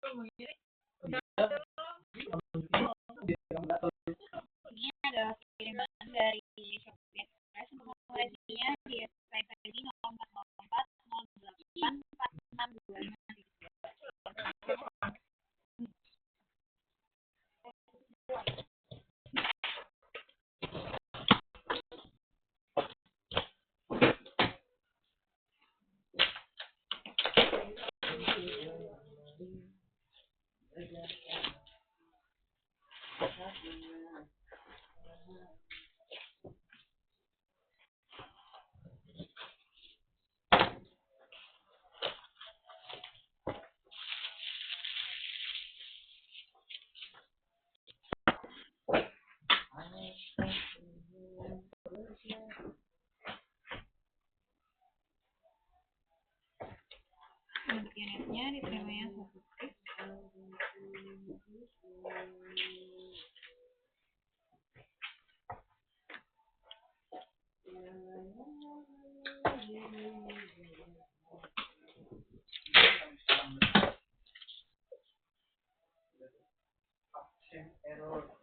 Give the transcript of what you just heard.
Ini adalah kiriman dari Shopee Express. Informasinya di Skype ID 0404084625. Untuk unitnya diterimanya 1 piece. Error.